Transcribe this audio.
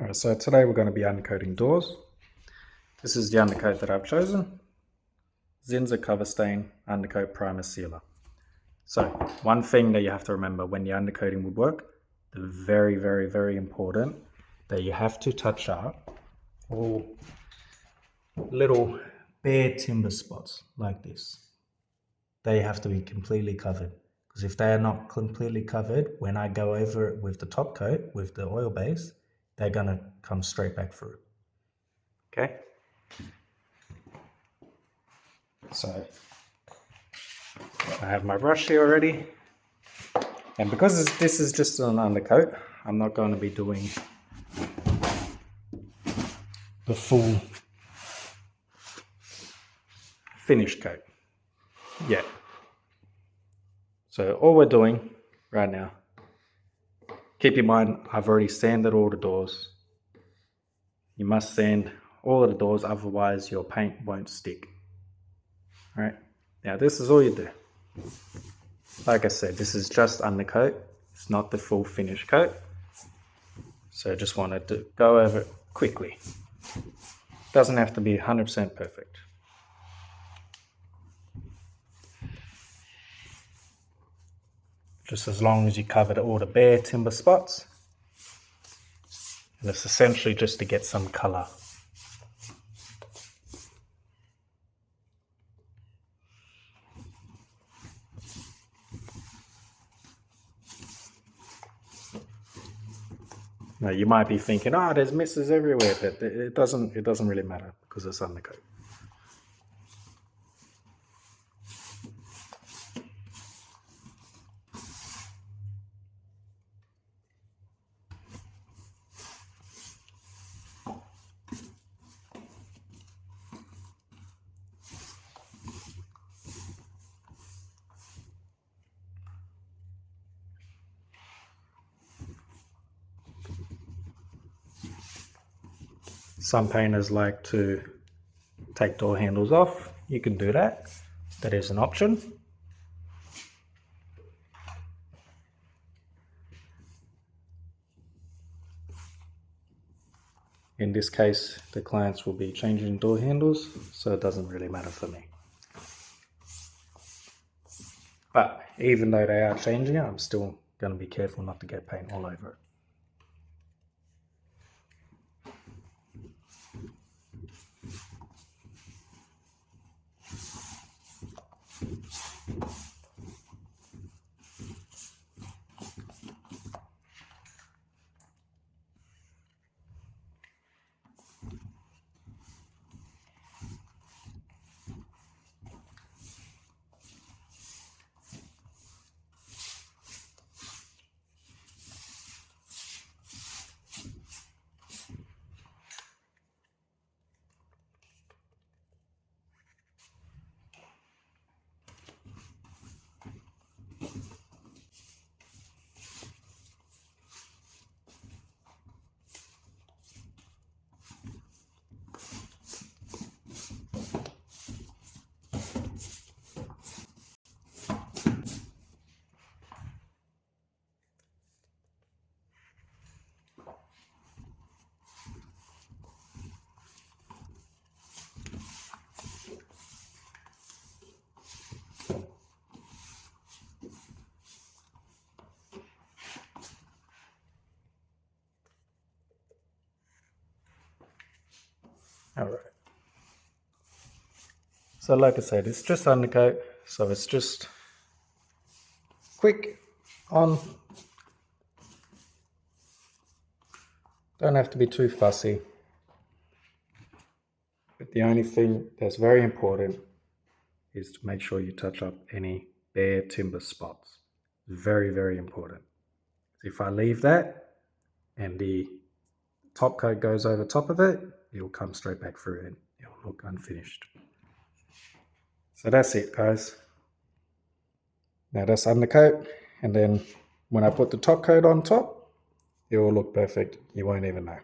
Alright, so today we're going to be undercoating doors. This is the undercoat that I've chosen. Zinsser Cover Stain Undercoat Primer Sealer. So one thing that you have to remember when you're undercoating woodwork, the very important, that you have to touch up all little bare timber spots like this. They have to be completely covered, because if they are not completely covered, when I go over it with the top coat, with the oil base, they're going to come straight back through. Okay? So I have my brush here already. And because this is just an undercoat, I'm not going to be doing the full finish coat yet. So all we're doing right now, keep in mind, I've already sanded all the doors. You must sand all of the doors, otherwise your paint won't stick. All right, now this is all you do. Like I said, this is just undercoat. It's not the full finish coat. So I just wanted to go over it quickly. Doesn't have to be 100% perfect. Just as long as you covered all the bare timber spots. And it's essentially just to get some color. Now you might be thinking, oh, there's misses everywhere, but it doesn't really matter because it's undercoat. Some painters like to take door handles off. You can do that. That is an option. In this case, the clients will be changing door handles, so it doesn't really matter for me. But even though they are changing it, I'm still going to be careful not to get paint all over it. Alright. So like I said, it's just undercoat, so it's just quick on. Don't have to be too fussy. But the only thing that's very important is to make sure you touch up any bare timber spots. Very important. If I leave that and the top coat goes over top of it, it'll come straight back through and it'll look unfinished. So that's it, guys. Now that's undercoat, and then when I put the top coat on top, it will look perfect. You won't even know.